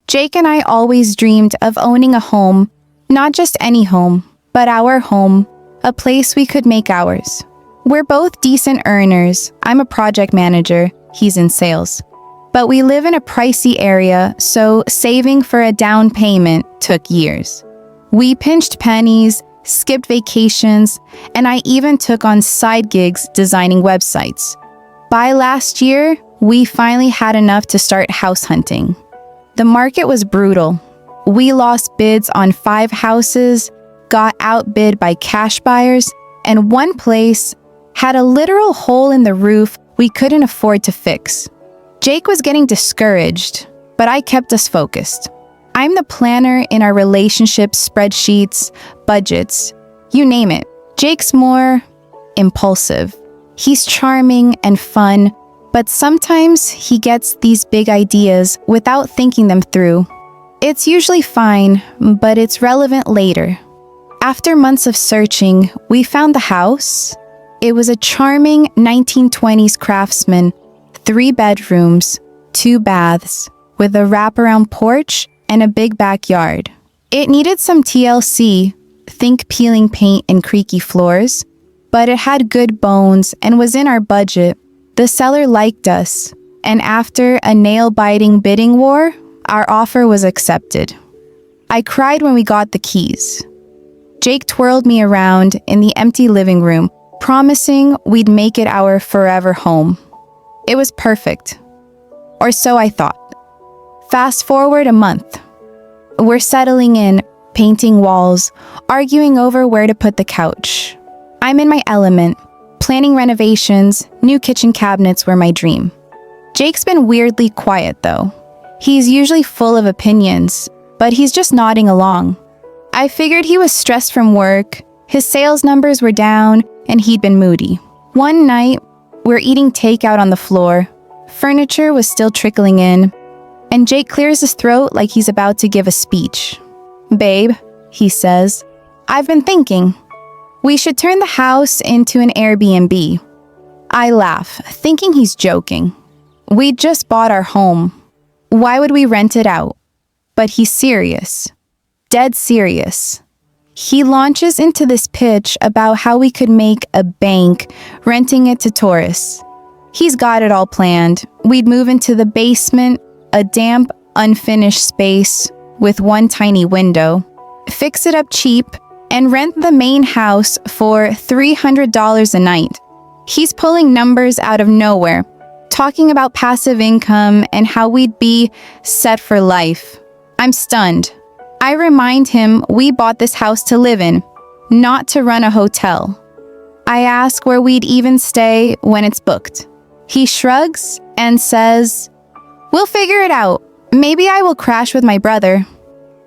Jake and I always dreamed of owning a home, not just any home, but our home, a place we could make ours. We're both decent earners. I'm a project manager, he's in sales. But we live in a pricey area, so saving for a down payment took years. We pinched pennies, skipped vacations, and I even took on side gigs designing websites. By last year, we finally had enough to start house hunting. The market was brutal. We lost bids on 5 houses, got outbid by cash buyers, and one place had a literal hole in the roof we couldn't afford to fix. Jake was getting discouraged, but I kept us focused. I'm the planner in our relationship spreadsheets, budgets, you name it. Jake's more impulsive. He's charming and fun, but sometimes he gets these big ideas without thinking them through. It's usually fine, but it's relevant later. After months of searching, we found the house. It was a charming 1920s craftsman, 3 bedrooms, 2 baths, with a wraparound porch and a big backyard. It needed some TLC, think peeling paint and creaky floors, but it had good bones and was in our budget. The seller liked us, and after a nail-biting bidding war, our offer was accepted. I cried when we got the keys. Jake twirled me around in the empty living room, promising we'd make it our forever home. It was perfect. Or so I thought. Fast forward a month. We're settling in, painting walls, arguing over where to put the couch. I'm in my element, planning renovations, new kitchen cabinets were my dream. Jake's been weirdly quiet though. He's usually full of opinions, but he's just nodding along. I figured he was stressed from work, his sales numbers were down, and he'd been moody. One night, we're eating takeout on the floor. Furniture was still trickling in, and Jake clears his throat like he's about to give a speech. "Babe," he says, "I've been thinking. We should turn the house into an Airbnb." I laugh, thinking he's joking. We just bought our home. Why would we rent it out? But he's serious. Dead serious. He launches into this pitch about how we could make a bank renting it to tourists. He's got it all planned. We'd move into the basement, a damp, unfinished space with one tiny window, fix it up cheap, and rent the main house for $300 a night. He's pulling numbers out of nowhere, talking about passive income and how we'd be set for life. I'm stunned. I remind him we bought this house to live in, not to run a hotel. I ask where we'd even stay when it's booked. He shrugs and says, "We'll figure it out. Maybe I will crash with my brother."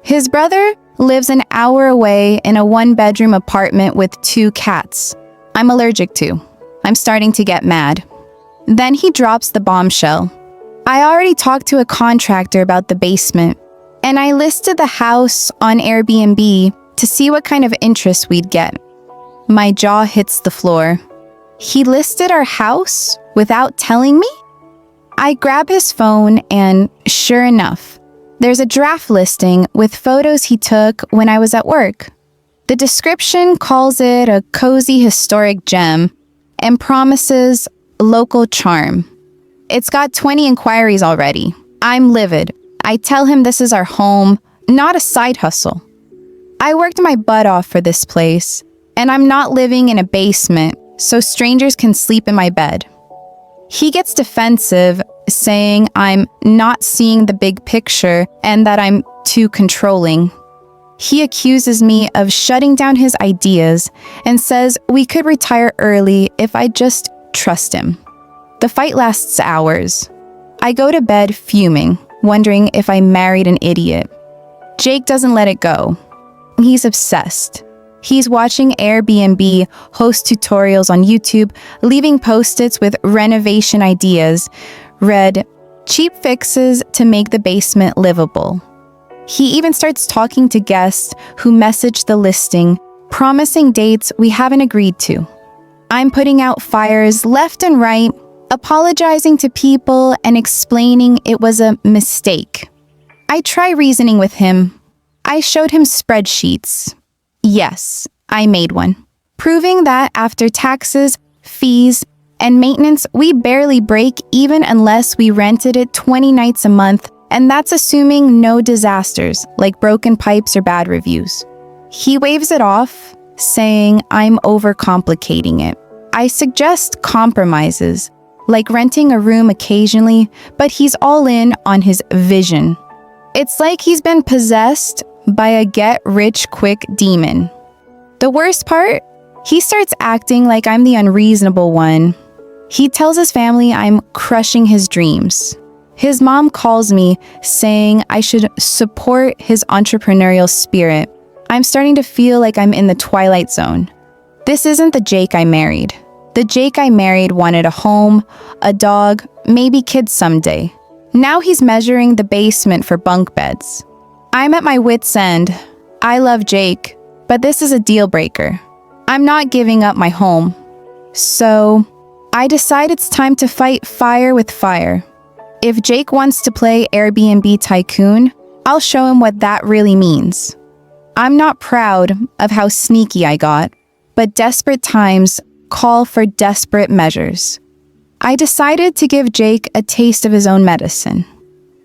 His brother lives an hour away in a 1-bedroom apartment with 2 cats. I'm allergic to. I'm starting to get mad. Then he drops the bombshell. I already talked to a contractor about the basement, and I listed the house on Airbnb to see what kind of interest we'd get. My jaw hits the floor. He listed our house without telling me? I grab his phone and, sure enough, there's a draft listing with photos he took when I was at work. The description calls it a cozy historic gem and promises local charm. It's got 20 inquiries already. I'm livid. I tell him this is our home, not a side hustle. I worked my butt off for this place, and I'm not living in a basement, so strangers can sleep in my bed. He gets defensive, saying I'm not seeing the big picture and that I'm too controlling. He accuses me of shutting down his ideas and says we could retire early if I just trust him. The fight lasts hours. I go to bed fuming, wondering if I married an idiot. Jake doesn't let it go. He's obsessed. He's watching Airbnb host tutorials on YouTube, leaving post-its with renovation ideas, read, "Cheap fixes to make the basement livable." He even starts talking to guests who message the listing, promising dates we haven't agreed to. I'm putting out fires left and right, apologizing to people and explaining it was a mistake. I try reasoning with him. I showed him spreadsheets. Yes, I made one, proving that after taxes, fees, and maintenance, we barely break even unless we rented it 20 nights a month, and that's assuming no disasters like broken pipes or bad reviews. He waves it off, saying I'm overcomplicating it. I suggest compromises, like renting a room occasionally, but he's all in on his vision. It's like he's been possessed by a get-rich-quick demon. The worst part? He starts acting like I'm the unreasonable one. He tells his family I'm crushing his dreams. His mom calls me, saying I should support his entrepreneurial spirit. I'm starting to feel like I'm in the twilight zone. This isn't the Jake I married. The Jake I married wanted a home, a dog, maybe kids someday. Now he's measuring the basement for bunk beds. I'm at my wit's end. I love Jake, but this is a deal breaker. I'm not giving up my home. So I decide it's time to fight fire with fire. If Jake wants to play Airbnb tycoon, I'll show him what that really means. I'm not proud of how sneaky I got, but desperate times call for desperate measures. I decided to give Jake a taste of his own medicine.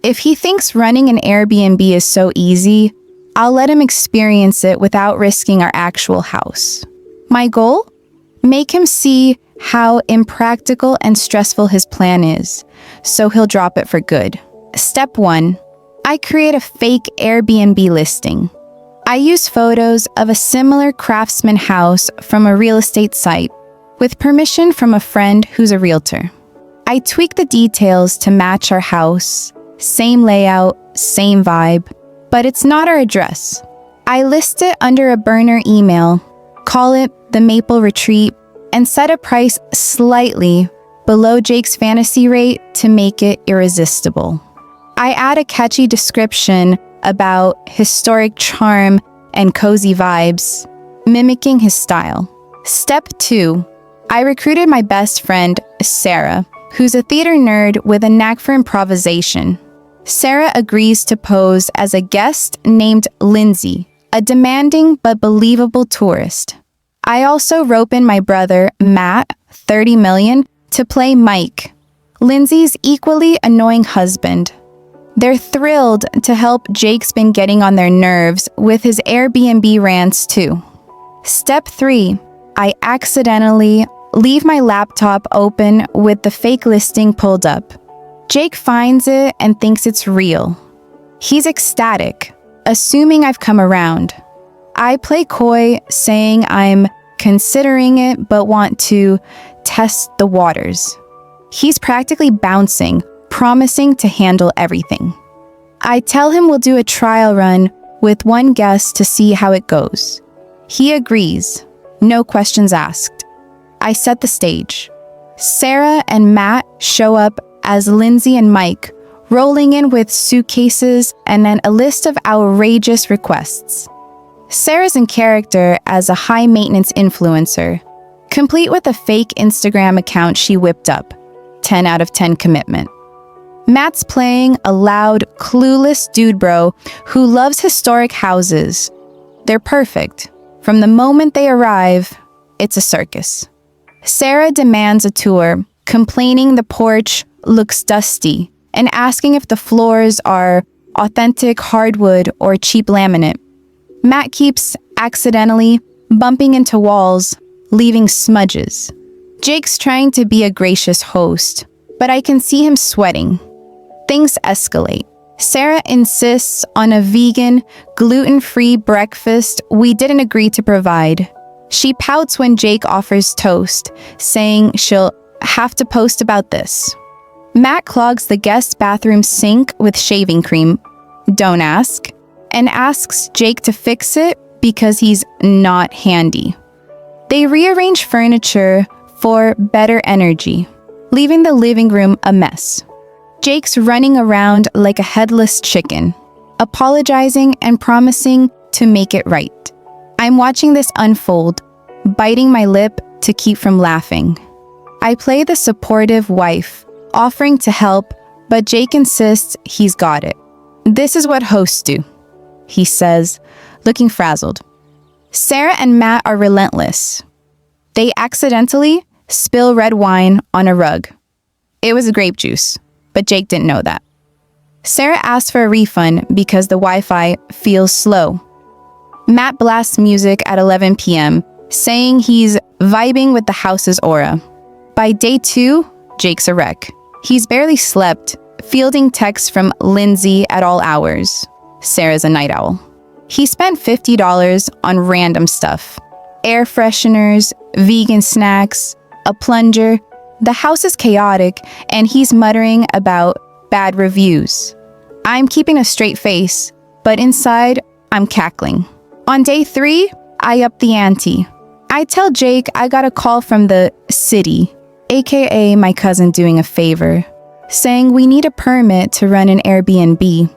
If he thinks running an Airbnb is so easy, I'll let him experience it without risking our actual house. My goal? Make him see how impractical and stressful his plan is, so he'll drop it for good. Step 1. I create a fake Airbnb listing. I use photos of a similar craftsman house from a real estate site, with permission from a friend who's a realtor. I tweak the details to match our house, same layout, same vibe, but it's not our address. I list it under a burner email, call it the Maple Retreat, and set a price slightly below Jake's fantasy rate to make it irresistible. I add a catchy description about historic charm and cozy vibes, mimicking his style. Step 2. I recruited my best friend, Sarah, who's a theater nerd with a knack for improvisation. Sarah agrees to pose as a guest named Lindsay, a demanding but believable tourist. I also rope in my brother, Matt, 30 million, to play Mike, Lindsay's equally annoying husband. They're thrilled to help Jake's been getting on their nerves with his Airbnb rants too. Step 3. I accidentally leave my laptop open with the fake listing pulled up. Jake finds it and thinks it's real. He's ecstatic, assuming I've come around. I play coy, saying I'm considering it but want to test the waters. He's practically bouncing, promising to handle everything. I tell him we'll do a trial run with one guest to see how it goes. He agrees, no questions asked. I set the stage. Sarah and Matt show up as Lindsay and Mike, rolling in with suitcases and then a list of outrageous requests. Sarah's in character as a high-maintenance influencer, complete with a fake Instagram account she whipped up. 10 out of 10 commitment. Matt's playing a loud, clueless dude bro who loves historic houses. They're perfect. From the moment they arrive, it's a circus. Sarah demands a tour, complaining the porch looks dusty and asking if the floors are authentic hardwood or cheap laminate. Matt keeps accidentally bumping into walls, leaving smudges. Jake's trying to be a gracious host, but I can see him sweating. Things escalate. Sarah insists on a vegan, gluten-free breakfast we didn't agree to provide. She pouts when Jake offers toast, saying she'll have to post about this. Matt clogs the guest bathroom sink with shaving cream, don't ask, and asks Jake to fix it because he's not handy. They rearrange furniture for better energy, leaving the living room a mess. Jake's running around like a headless chicken, apologizing and promising to make it right. I'm watching this unfold, biting my lip to keep from laughing. I play the supportive wife, offering to help, but Jake insists he's got it. This is what hosts do, he says, looking frazzled. Sarah and Matt are relentless. They accidentally spill red wine on a rug. It was grape juice, but Jake didn't know that. Sarah asks for a refund because the Wi-Fi feels slow. Matt blasts music at 11 p.m., saying he's vibing with the house's aura. By day 2, Jake's a wreck. He's barely slept, fielding texts from Lindsay at all hours. Sarah's a night owl. He spent $50 on random stuff. Air fresheners, vegan snacks, a plunger. The house is chaotic, and he's muttering about bad reviews. I'm keeping a straight face, but inside, I'm cackling. On day 3, I up the ante. I tell Jake I got a call from the city, aka my cousin doing a favor, saying we need a permit to run an Airbnb,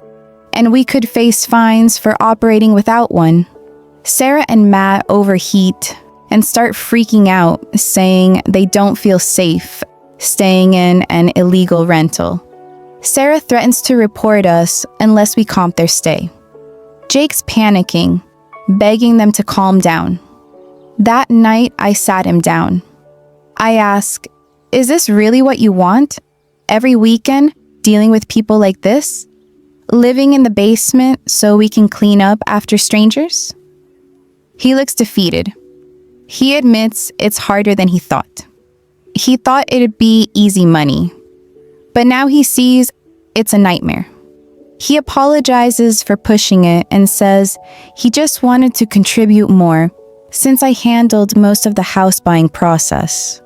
and we could face fines for operating without one. Sarah and Matt overheat and start freaking out, saying they don't feel safe staying in an illegal rental. Sarah threatens to report us unless we comp their stay. Jake's panicking, begging them to calm down. That night, I sat him down. I ask, is this really what you want? Every weekend, dealing with people like this? Living in the basement so we can clean up after strangers? He looks defeated. He admits it's harder than he thought. He thought it'd be easy money, but now he sees it's a nightmare. He apologizes for pushing it and says he just wanted to contribute more since I handled most of the house buying process.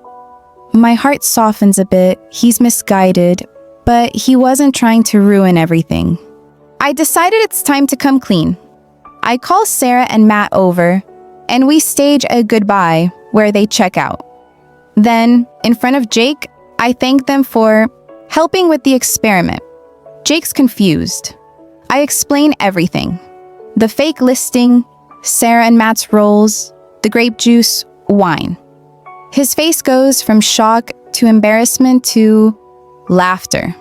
My heart softens a bit. He's misguided, but he wasn't trying to ruin everything. I decided it's time to come clean. I call Sarah and Matt over, and we stage a goodbye where they check out. Then, in front of Jake, I thank them for helping with the experiment. Jake's confused. I explain everything. The fake listing, Sarah and Matt's roles, the grape juice, wine. His face goes from shock to embarrassment to laughter.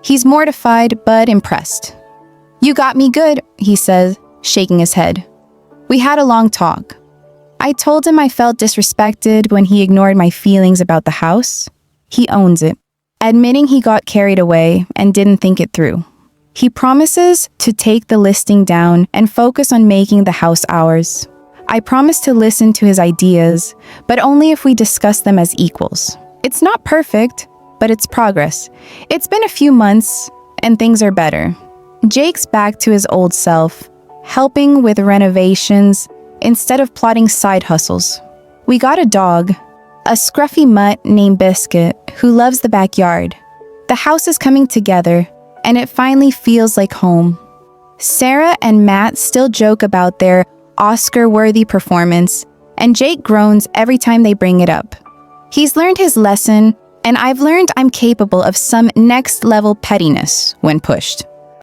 He's mortified but impressed. You got me good, he says, shaking his head. We had a long talk. I told him I felt disrespected when he ignored my feelings about the house. He owns it, admitting he got carried away and didn't think it through. He promises to take the listing down and focus on making the house ours. I promise to listen to his ideas, but only if we discuss them as equals. It's not perfect, but it's progress. It's been a few months, and things are better. Jake's back to his old self, helping with renovations instead of plotting side hustles. We got a dog, a scruffy mutt named Biscuit, who loves the backyard. The house is coming together, and it finally feels like home. Sarah and Matt still joke about their Oscar-worthy performance, and Jake groans every time they bring it up. He's learned his lesson, and I've learned I'm capable of some next-level pettiness when pushed.